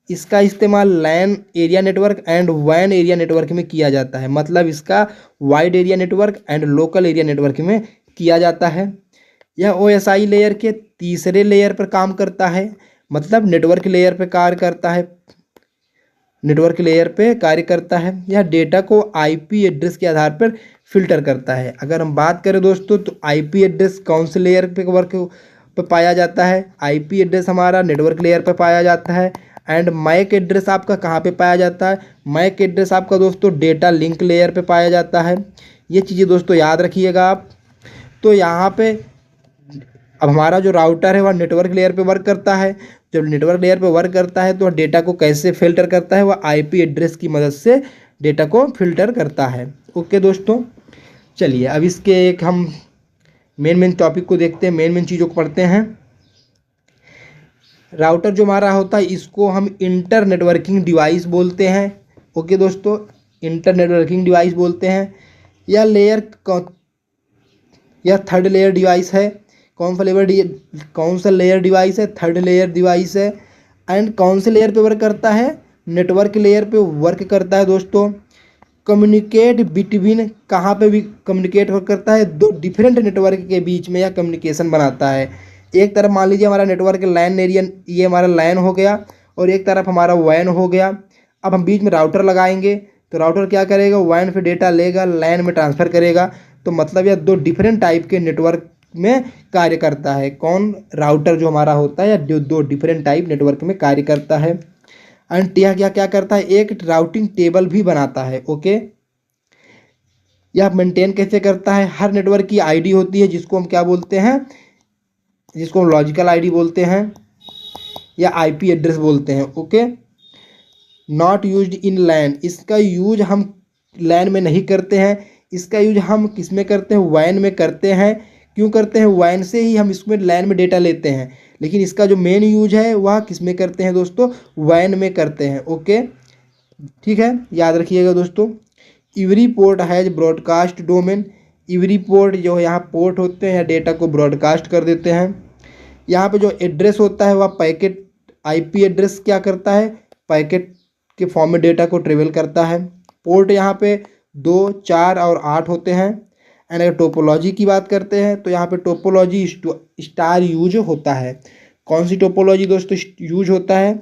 इसका इस्तेमाल लैन एरिया नेटवर्क एंड वैन एरिया नेटवर्क में किया जाता है। मतलब इसका wide area network and local area network में किया जाता है। यह OSI लेयर के तीसरे लेयर पर काम करता है। मतलब नेटवर्क लेयर पर कार्य करता है, नेटवर्क लेयर पे कार्य करता है। यह डेटा को IP एड्रेस के आधार पर फिल्टर करता है। अगर हम बात करें दोस्तों तो IP एड्रेस कौन से लेयर पे वर्क पे पाया जाता है, आईपी एड्रेस हमारा नेटवर्क लेयर पे पाया जाता है, एंड मैक एड्रेस आपका कहाँ पे पाया जाता है, मैक एड्रेस आपका दोस्तों डेटा लिंक लेयर पे पाया जाता है। ये चीज़ें दोस्तों याद रखिएगा आप। तो यहाँ पे अब हमारा जो राउटर है वह नेटवर्क लेयर पे वर्क करता है। जब नेटवर्क लेयर पे वर्क करता है तो डेटा को कैसे फिल्टर करता है, वह आईपी एड्रेस की मदद से डेटा को फिल्टर करता है। ओके दोस्तों, चलिए अब इसके एक हम मेन टॉपिक को देखते हैं, मेन चीज़ों को पढ़ते हैं। राउटर जो हमारा होता है इसको हम इंटर नेटवर्किंग डिवाइस बोलते हैं। ओके दोस्तों, इंटर नेटवर्किंग डिवाइस बोलते हैं। यह लेयर यह थर्ड लेयर डिवाइस है। कौन सा लेयर डिवाइस है? थर्ड लेयर डिवाइस है। एंड कौन से लेयर पे वर्क करता है? नेटवर्क लेयर पे वर्क करता है दोस्तों। कम्युनिकेट बिटवीन, कहाँ पे भी कम्युनिकेट करता है? दो डिफरेंट नेटवर्क के बीच में यह कम्युनिकेशन बनाता है। एक तरफ मान लीजिए हमारा नेटवर्क लैन एरिया, ये हमारा लैन हो गया, और एक तरफ हमारा वैन हो गया। अब हम बीच में राउटर लगाएंगे तो राउटर क्या करेगा? वैन पे डेटा लेगा, लैन में ट्रांसफ़र करेगा। तो मतलब यह दो डिफरेंट टाइप के नेटवर्क में कार्य करता है। कौन? राउटर जो हमारा होता है या जो दो डिफरेंट टाइप नेटवर्क में कार्य करता है। एंड यह क्या करता है? एक राउटिंग टेबल भी बनाता है। ओके, यह मेंटेन कैसे करता है? हर नेटवर्क की आईडी होती है जिसको हम क्या बोलते हैं? जिसको हम लॉजिकल आईडी बोलते हैं या आईपी एड्रेस बोलते हैं। ओके, नॉट यूज्ड इन लैन, इसका यूज हम लैन में नहीं करते हैं। इसका यूज हम किस में करते हैं? वैन में करते हैं। क्यों करते हैं? वैन से ही हम इसमें लैन में डेटा लेते हैं, लेकिन इसका जो मेन यूज है वह किस में करते हैं दोस्तों? वैन में करते हैं। ओके, ठीक है, याद रखिएगा दोस्तों। Every port has broadcast domain, every port जो यहाँ पोर्ट होते हैं डेटा को ब्रॉडकास्ट कर देते हैं। यहाँ पे जो एड्रेस होता है वह पैकेट आईपी एड्रेस क्या करता है? पैकेट के फॉर्म में डेटा को ट्रेवल करता है। पोर्ट यहाँ पे 2, 4 और 8 होते हैं। एंड अगर टोपोलॉजी की बात करते हैं तो यहाँ पे टोपोलॉजी स्टार यूज होता है। कौन सी टोपोलॉजी दोस्तों यूज होता है?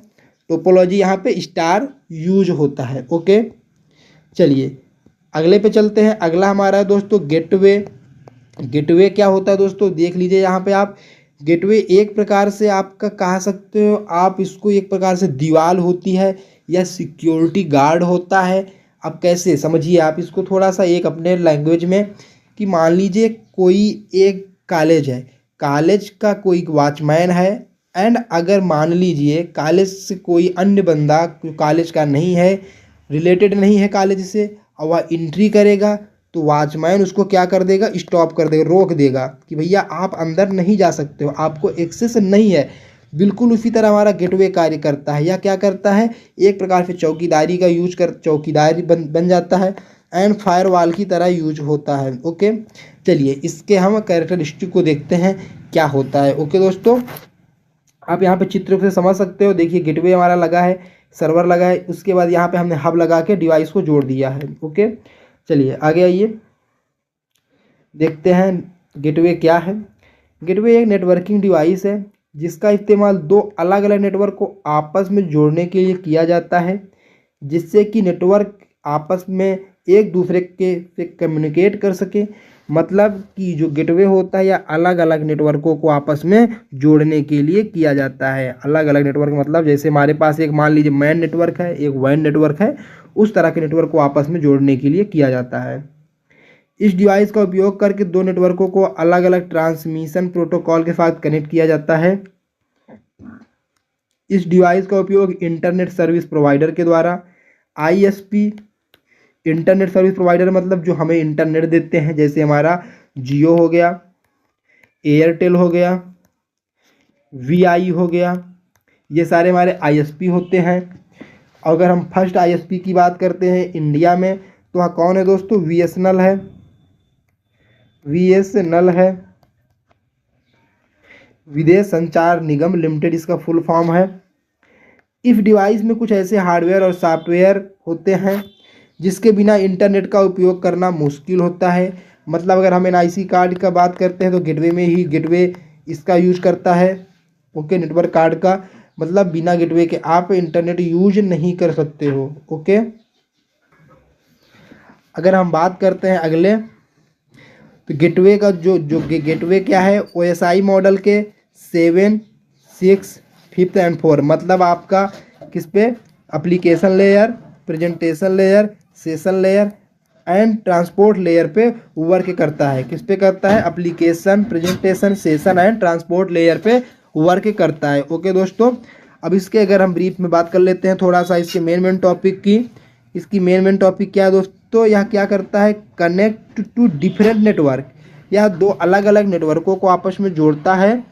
टोपोलॉजी यहाँ पे स्टार यूज होता है। ओके, चलिए अगले पे चलते हैं। अगला हमारा है दोस्तों गेटवे। गेटवे क्या होता है दोस्तों? देख लीजिए यहाँ पे आप। गेटवे एक प्रकार से आपका कह सकते हो, आप इसको एक प्रकार से दीवार होती है या सिक्योरिटी गार्ड होता है। अब कैसे समझिए आप इसको थोड़ा सा एक अपने लैंग्वेज में, कि मान लीजिए कोई एक कॉलेज है, कॉलेज का कोई वॉचमैन है। एंड अगर मान लीजिए कॉलेज से कोई अन्य बंदा कॉलेज का नहीं है, रिलेटेड नहीं है कॉलेज से, और वह एंट्री करेगा तो वॉचमैन उसको क्या कर देगा? स्टॉप कर देगा, रोक देगा कि भैया आप अंदर नहीं जा सकते हो, आपको एक्सेस नहीं है। बिल्कुल उसी तरह हमारा गेटवे कार्य करता है। या क्या करता है? एक प्रकार से चौकीदारी का यूज कर, चौकीदारी बन जाता है। एंड फायरवॉल की तरह यूज होता है। ओके, चलिए इसके हम कैरेक्टरिस्टिक को देखते हैं क्या होता है। ओके दोस्तों, आप यहाँ पे चित्र से समझ सकते हो। देखिए गेटवे हमारा लगा है, सर्वर लगा है, उसके बाद यहाँ पे हमने हब लगा के डिवाइस को जोड़ दिया है। ओके, चलिए आगे आइए, देखते हैं गेटवे क्या है। गेटवे एक नेटवर्किंग डिवाइस है जिसका इस्तेमाल दो अलग अलग नेटवर्क को आपस में जोड़ने के लिए किया जाता है, जिससे कि नेटवर्क आपस में एक दूसरे के से कम्युनिकेट कर सके। मतलब कि जो गेटवे होता है या अलग अलग नेटवर्कों को आपस में जोड़ने के लिए किया जाता है। अलग अलग नेटवर्क मतलब जैसे हमारे पास एक मान लीजिए मैन नेटवर्क है, एक वैन नेटवर्क है, उस तरह के नेटवर्क को आपस में जोड़ने के लिए किया जाता है। इस डिवाइस का उपयोग करके दो नेटवर्कों को अलग अलग ट्रांसमिशन प्रोटोकॉल के साथ कनेक्ट किया जाता है। इस डिवाइस का उपयोग इंटरनेट सर्विस प्रोवाइडर के द्वारा, आईएसपी इंटरनेट सर्विस प्रोवाइडर मतलब जो हमें इंटरनेट देते हैं, जैसे हमारा जियो हो गया, एयरटेल हो गया, वीआई हो गया, ये सारे हमारे आईएसपी होते हैं। अगर हम फर्स्ट आईएसपी की बात करते हैं इंडिया में तो वहाँ कौन है दोस्तों? वीएसएनएल है। वीएसएनएल है, विदेश संचार निगम लिमिटेड इसका फुल फॉर्म है। इस डिवाइस में कुछ ऐसे हार्डवेयर और सॉफ्टवेयर होते हैं जिसके बिना इंटरनेट का उपयोग करना मुश्किल होता है। मतलब अगर हम एनआईसी कार्ड का बात करते हैं तो गेटवे में ही गेटवे इसका यूज करता है। ओके, नेटवर्क कार्ड का मतलब बिना गेटवे के आप इंटरनेट यूज नहीं कर सकते हो। ओके, अगर हम बात करते हैं अगले, तो गेटवे का जो गेटवे क्या है? ओएसआई मॉडल के 7, 6, 5th एंड 4, मतलब आपका किस पे, application layer, presentation layer, session layer and transport layer पे वर्क करता है। किस पे करता है, application, presentation, session and transport layer पे वर्क करता है। ओके दोस्तों, अब इसके अगर हम ब्रीफ में बात कर लेते हैं थोड़ा सा इसके मेन टॉपिक की। इसकी मेन टॉपिक क्या है दोस्तों, यह क्या करता है, कनेक्ट टू डिफरेंट नेटवर्क, यह दो अलग अलग नेटवर्कों को आपस में जोड़ता है।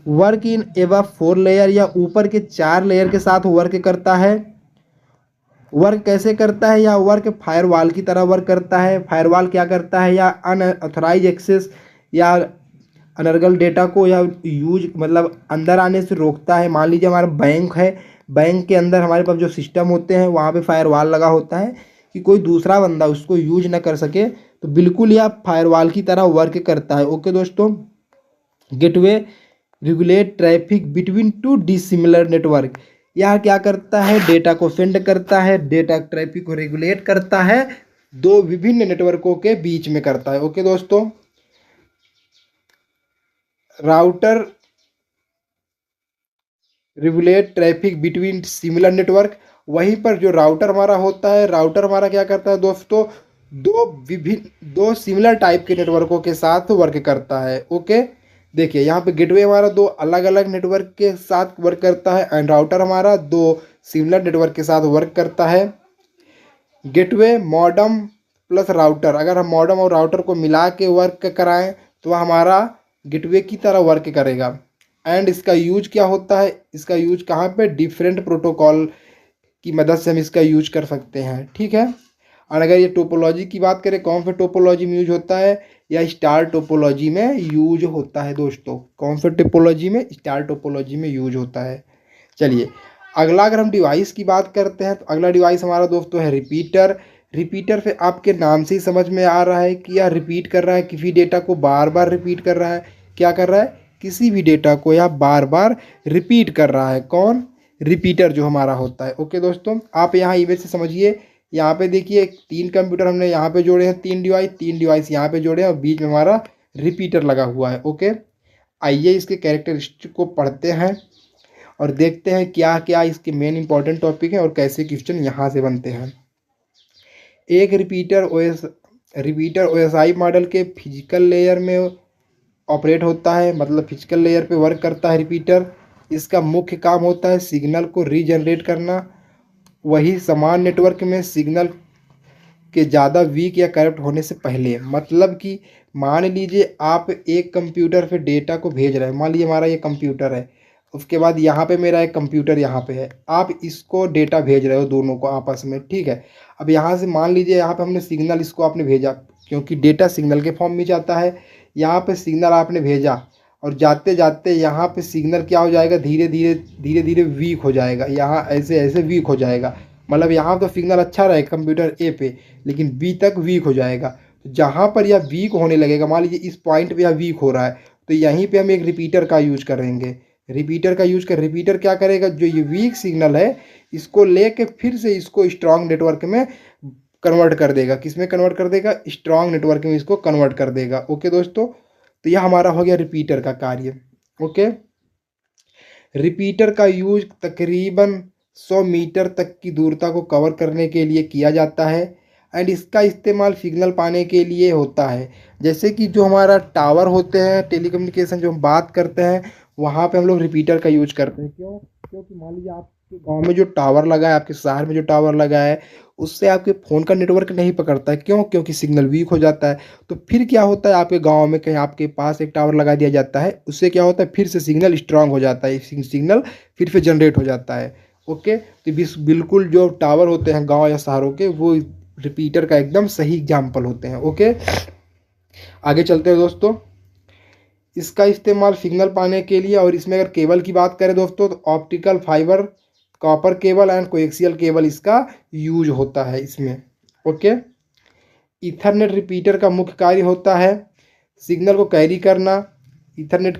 वर्क इन एवा 4 लेयर, या ऊपर के 4 लेयर के साथ वर्क करता है। वर्क कैसे करता है, या वर्क फायरवॉल की तरह वर्क करता है। फायरवॉल क्या करता है, या अनऑथराइज एक्सेस या अनर्गल डेटा को या यूज मतलब अंदर आने से रोकता है। मान लीजिए हमारा बैंक है, बैंक के अंदर हमारे पास जो सिस्टम होते हैं वहाँ पे फायरवॉल लगा होता है कि कोई दूसरा बंदा उसको यूज ना कर सके, तो बिल्कुल यह फायरवॉल की तरह वर्क करता है। ओके दोस्तों, gateway regulate traffic between two dissimilar network, यह क्या करता है, डेटा को सेंड करता है, डेटा ट्रैफिक को रेगुलेट करता है, दो विभिन्न नेटवर्कों के बीच में करता है। ओके दोस्तों, router regulate traffic between similar network, वहीं पर जो राउटर हमारा होता है, राउटर हमारा क्या करता है दोस्तों, दो सिमिलर टाइप के नेटवर्कों के साथ वर्क करता है। ओके, देखिए यहाँ पे गेटवे हमारा दो अलग अलग नेटवर्क के साथ वर्क करता है एंड राउटर हमारा दो सिमिलर नेटवर्क के साथ वर्क करता है। गेटवे मॉडम प्लस राउटर, अगर हम मॉडम और राउटर को मिला के वर्क कराएं तो वह हमारा गेटवे की तरह वर्क करेगा। एंड इसका यूज क्या होता है, इसका यूज कहाँ पे, डिफरेंट प्रोटोकॉल की मदद से हम इसका यूज कर सकते हैं। ठीक है, और अगर ये टोपोलॉजी की बात करें, कौन सा टोपोलॉजी में यूज होता है, या स्टार टोपोलॉजी में यूज होता है दोस्तों। कौन सा टोपोलॉजी में, स्टार टोपोलॉजी में यूज होता है। चलिए अगला अगर हम डिवाइस की बात करते हैं तो अगला डिवाइस हमारा दोस्तों है रिपीटर। रिपीटर से आपके नाम से ही समझ में आ रहा है कि यह रिपीट कर रहा है, किसी डेटा को बार बार रिपीट कर रहा है। क्या कर रहा है, किसी भी डेटा को यह बार बार रिपीट कर रहा है। कौन, रिपीटर जो हमारा होता है। ओके दोस्तों, आप यहाँ इमेज से समझिए, यहाँ पे देखिए 3 कंप्यूटर हमने यहाँ पे जोड़े हैं, 3 डिवाइस यहाँ पे जोड़े हैं और बीच में हमारा रिपीटर लगा हुआ है। ओके, आइए इसके कैरेक्टरिस्टिक को पढ़ते हैं और देखते हैं क्या क्या इसके मेन इंपॉर्टेंट टॉपिक हैं और कैसे क्वेश्चन यहाँ से बनते हैं। एक रिपीटर ओएसआई मॉडल के फिजिकल लेयर में ऑपरेट होता है, मतलब फिजिकल लेयर पे वर्क करता है रिपीटर। इसका मुख्य काम होता है सिग्नल को रीजनरेट करना, वही समान नेटवर्क में सिग्नल के ज़्यादा वीक या करप्ट होने से पहले। मतलब कि मान लीजिए आप एक कंप्यूटर पे डेटा को भेज रहे हैं, मान लीजिए हमारा ये कंप्यूटर है, उसके बाद यहाँ पे मेरा एक कंप्यूटर यहाँ पे है, आप इसको डेटा भेज रहे हो दोनों को आपस में। ठीक है, अब यहाँ से मान लीजिए यहाँ पे हमने सिग्नल इसको आपने भेजा, क्योंकि डेटा सिग्नल के फॉर्म में जाता है। यहाँ पे सिग्नल आपने भेजा और जाते जाते यहाँ पे सिग्नल क्या हो जाएगा, धीरे धीरे वीक हो जाएगा, यहाँ ऐसे ऐसे वीक हो जाएगा। मतलब यहाँ तो सिग्नल अच्छा रहेगा कंप्यूटर ए पे, लेकिन बी तक वीक हो जाएगा। तो जहाँ पर यह वीक होने लगेगा, मान लीजिए इस पॉइंट पे यह वीक हो रहा है, तो यहीं पे हम एक रिपीटर का यूज करेंगे। रिपीटर क्या करेगा, जो ये वीक सिग्नल है इसको लेके फिर से इसको स्ट्रॉन्ग नेटवर्क में कन्वर्ट कर देगा। किस में कन्वर्ट कर देगा, स्ट्रॉन्ग नेटवर्क में इसको कन्वर्ट कर देगा। ओके दोस्तों, तो यह हमारा हो गया रिपीटर का कार्य। ओके, रिपीटर का यूज तकरीबन 100 मीटर तक की दूरता को कवर करने के लिए किया जाता है एंड इसका इस्तेमाल सिग्नल पाने के लिए होता है। जैसे कि जो हमारा टावर होते हैं, टेलीकम्युनिकेशन जो हम बात करते हैं, वहाँ पे हम लोग रिपीटर का यूज करते हैं। क्यों, क्योंकि मान लीजिए आपके गांव में जो टावर लगा है, आपके शहर में जो टावर लगा है, उससे आपके फ़ोन का नेटवर्क नहीं पकड़ता है। क्यों, क्योंकि सिग्नल वीक हो जाता है। तो फिर क्या होता है, आपके गांव में कहीं आपके पास एक टावर लगा दिया जाता है, उससे क्या होता है, फिर से सिग्नल स्ट्रांग हो जाता है, सिग्नल फिर से जनरेट हो जाता है। ओके, तो बिल्कुल जो टावर होते हैं गाँव या शहरों के, वो रिपीटर का एकदम सही एग्जाम्पल होते हैं। ओके, आगे चलते हैं दोस्तों। इसका इस्तेमाल सिग्नल पाने के लिए, और इसमें अगर केबल की बात करें दोस्तों, तो optical fibre, copper cable and coaxial cable इसका यूज होता है इसमें। ओके, ईथरनेट रिपीटर का मुख्य कार्य होता है सिग्नल को कैरी करना। ईथरनेट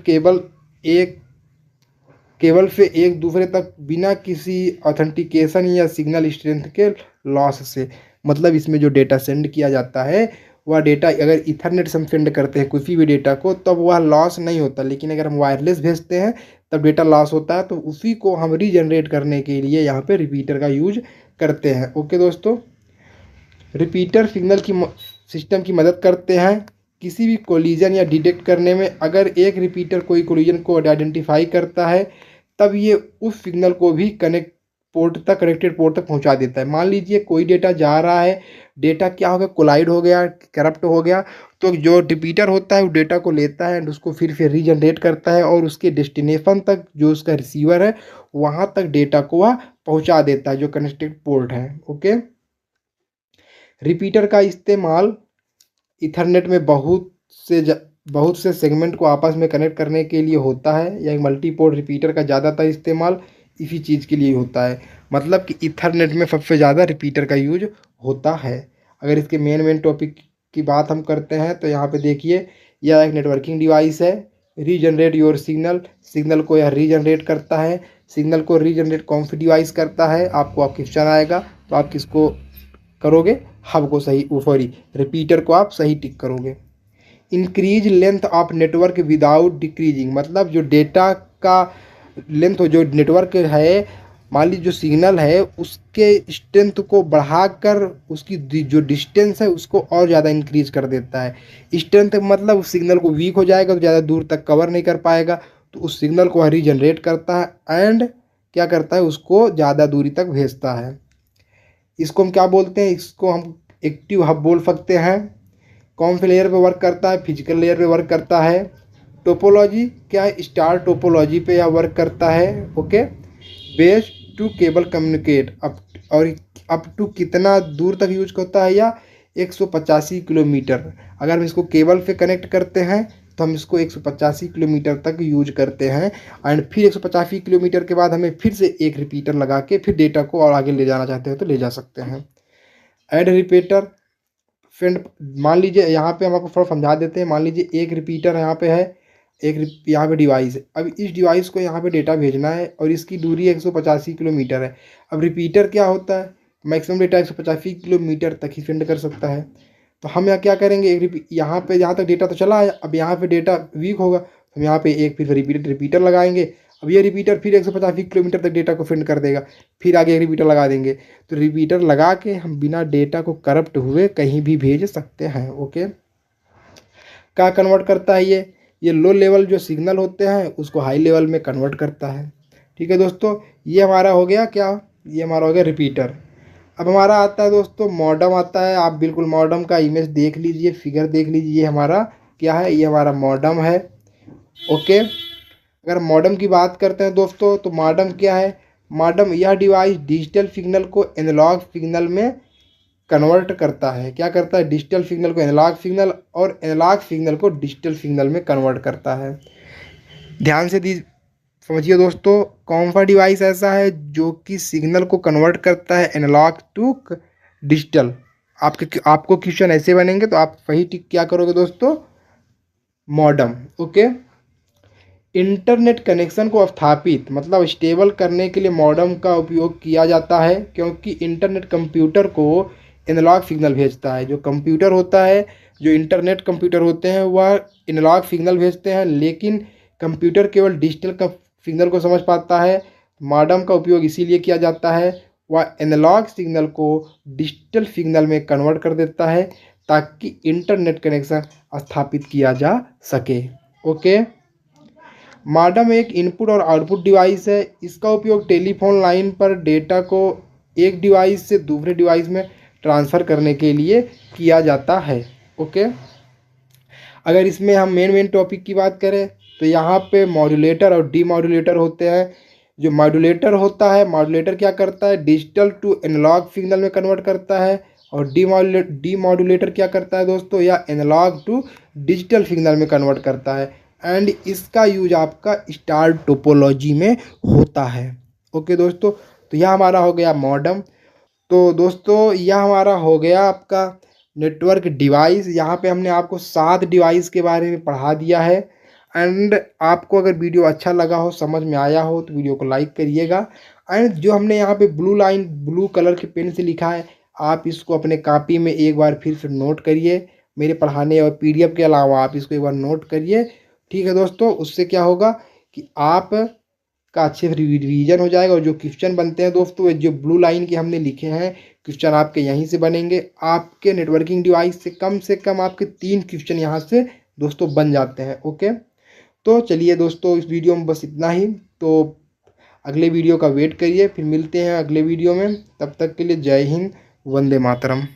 केबल से एक दूसरे तक बिना किसी ऑथेंटिकेशन या सिग्नल स्ट्रेंथ के लॉस से, मतलब इसमें जो डेटा सेंड किया जाता है वह डेटा अगर ईथरनेट से हम सेंड करते हैं किसी भी डेटा को तब वह लॉस नहीं होता, लेकिन अगर हम वायरलेस भेजते हैं तब डेटा लॉस होता है। तो उसी को हम रीजनरेट करने के लिए यहाँ पे रिपीटर का यूज करते हैं। ओके दोस्तों, रिपीटर सिग्नल की सिस्टम की मदद करते हैं किसी भी कोलिजन या डिटेक्ट करने में। अगर एक रिपीटर कोई कोलिजन को आइडेंटिफाई करता है तब ये उस सिग्नल को भी कनेक्टेड पोर्ट तक पहुंचा देता है। मान लीजिए कोई डेटा जा रहा है, डेटा क्या हो गया, कोलाइड हो गया, करप्ट हो गया, तो जो रिपीटर होता है वो डेटा को लेता है एंड उसको फिर से रीजनरेट करता है और उसके डेस्टिनेशन तक जो उसका रिसीवर है वहाँ तक डेटा को वह पहुँचा देता है जो कनेक्टेड पोर्ट है। ओके, रिपीटर का इस्तेमाल ईथरनेट में बहुत से सेगमेंट को आपस में कनेक्ट करने के लिए होता है। या मल्टीपोर्ट रिपीटर का ज़्यादातर इस्तेमाल इसी चीज़ के लिए होता है, मतलब कि ईथरनेट में सबसे ज़्यादा रिपीटर का यूज होता है। अगर इसके मेन टॉपिक की बात हम करते हैं तो यहाँ पे देखिए, यह एक नेटवर्किंग डिवाइस है। रीजनरेट योर सिग्नल को यह रीजनरेट करता है। सिग्नल को रीजनरेट कौन सी डिवाइस करता है, आपको क्वेश्चन आएगा तो आप किसको करोगे, हब को सही, सॉरी रिपीटर को आप सही टिक करोगे। Increase length of network without decreasing, मतलब जो डेटा का लेंथ हो, जो नेटवर्क है, मान लीजिए जो सिग्नल है उसके स्ट्रेंथ को बढ़ाकर उसकी जो डिस्टेंस है उसको और ज़्यादा इंक्रीज कर देता है। स्ट्रेंथ मतलब उस सिग्नल को वीक हो जाएगा तो ज़्यादा दूर तक कवर नहीं कर पाएगा, तो उस सिग्नल को रीजनरेट करता है एंड क्या करता है, उसको ज़्यादा दूरी तक भेजता है। इसको हम क्या बोलते हैं, इसको हम एक्टिव हब बोल सकते हैं। कौन से लेयर पे वर्क करता है, फिजिकल लेयर पे वर्क करता है। टोपोलॉजी क्या है, स्टार टोपोलॉजी पे यह वर्क करता है। Okay, base two cable communicate up to कितना दूर तक यूज होता है, या 185 किलोमीटर। अगर हम इसको केबल पे कनेक्ट करते हैं तो हम इसको 185 किलोमीटर तक यूज करते हैं एंड फिर 185 किलोमीटर के बाद हमें फिर से एक रिपीटर लगा के फिर डेटा को और आगे ले जाना चाहते हैं तो ले जा सकते हैं। ऐड रिपीटर फ्रेंड, मान लीजिए यहाँ पे हम आपको थोड़ा समझा देते हैं। मान लीजिए एक रिपीटर यहाँ पे है, यहाँ पे डिवाइस है। अब इस डिवाइस को यहाँ पे डेटा भेजना है और इसकी दूरी 185 किलोमीटर है। अब रिपीटर क्या होता है, मैक्सिमम डेटा 185 किलोमीटर तक ही सेंड कर सकता है। तो हम यहाँ क्या करेंगे, यहाँ पे जहाँ तक डेटा तो चला है, अब यहाँ पे डेटा वीक होगा तो हम यहाँ पे एक फिर रिपीटर लगाएंगे। अब ये रिपीटर फिर 185 किलोमीटर तक डेटा को सेंड कर देगा, फिर आगे एक रिपीटर लगा देंगे। तो रिपीटर लगा के हम बिना डेटा को करप्ट हुए कहीं भी भेज सकते हैं। ओके, क्या कन्वर्ट करता है ये लो लेवल जो सिग्नल होते हैं उसको हाई लेवल में कन्वर्ट करता है। ठीक है दोस्तों, ये हमारा हो गया क्या, ये हमारा हो गया रिपीटर। अब हमारा आता है दोस्तों मॉडम आता है। आप बिल्कुल मॉडम का इमेज देख लीजिए, फिगर देख लीजिए, ये हमारा क्या है, ये हमारा मॉडम है। ओके, अगर मॉडम की बात करते हैं दोस्तों तो मॉडम क्या है, मॉडम यह डिवाइस डिजिटल सिग्नल को एनालॉग सिग्नल में कन्वर्ट करता है। क्या करता है, डिजिटल सिग्नल को एनालॉग सिग्नल और एनालॉग सिग्नल को डिजिटल सिग्नल में कन्वर्ट करता है। ध्यान से समझिए दोस्तों, कौन सा डिवाइस ऐसा है जो कि सिग्नल को कन्वर्ट करता है एनालॉग टू डिजिटल। आपको क्वेश्चन ऐसे बनेंगे तो आप सही टिक क्या करोगे दोस्तों, मॉडम। ओके, इंटरनेट कनेक्शन को स्थापित मतलब स्टेबल करने के लिए मॉडम का उपयोग किया जाता है, क्योंकि इंटरनेट कंप्यूटर को एनालॉग सिग्नल भेजता है। जो कंप्यूटर होता है, जो इंटरनेट कंप्यूटर होते हैं वह एनालॉग सिग्नल भेजते हैं, लेकिन कंप्यूटर केवल डिजिटल का सिग्नल को समझ पाता है। मॉडम का उपयोग इसीलिए किया जाता है, वह एनालॉग सिग्नल को डिजिटल सिग्नल में कन्वर्ट कर देता है ताकि इंटरनेट कनेक्शन स्थापित किया जा सके। ओके, मॉडम एक इनपुट और आउटपुट डिवाइस है। इसका उपयोग टेलीफोन लाइन पर डेटा को एक डिवाइस से दूसरे डिवाइस में ट्रांसफ़र करने के लिए किया जाता है। ओके, अगर इसमें हम मेन टॉपिक की बात करें तो यहाँ पे मॉड्यूलेटर और डीमॉड्यूलेटर होते हैं। जो मॉड्यूलेटर होता है, मॉड्यूलेटर क्या करता है, डिजिटल टू एनालॉग सिग्नल में कन्वर्ट करता है, और डीमॉड्यूलेटर क्या करता है दोस्तों, या एनालॉग टू डिजिटल सिग्नल में कन्वर्ट करता है। एंड इसका यूज आपका स्टार टोपोलॉजी में होता है। ओके दोस्तों, तो यह हमारा हो गया मॉडम। तो दोस्तों यह हमारा हो गया आपका नेटवर्क डिवाइस। यहाँ पे हमने आपको 7 डिवाइस के बारे में पढ़ा दिया है। एंड आपको अगर वीडियो अच्छा लगा हो, समझ में आया हो तो वीडियो को लाइक करिएगा। एंड जो हमने यहाँ पे ब्लू कलर के पेन से लिखा है, आप इसको अपने कॉपी में एक बार फिर से नोट करिए। मेरे पढ़ाने और PDF के अलावा आप इसको एक बार नोट करिए। ठीक है दोस्तों, उससे क्या होगा कि आप का अच्छे से रिवीजन हो जाएगा। और जो क्वेश्चन बनते हैं दोस्तों, ये जो ब्लू लाइन के हमने लिखे हैं क्वेश्चन आपके यहीं से बनेंगे। आपके नेटवर्किंग डिवाइस से कम आपके 3 क्वेश्चन यहाँ से दोस्तों बन जाते हैं। ओके, तो चलिए दोस्तों, इस वीडियो में बस इतना ही। तो अगले वीडियो का वेट करिए, फिर मिलते हैं अगले वीडियो में। तब तक के लिए जय हिंद, वंदे मातरम।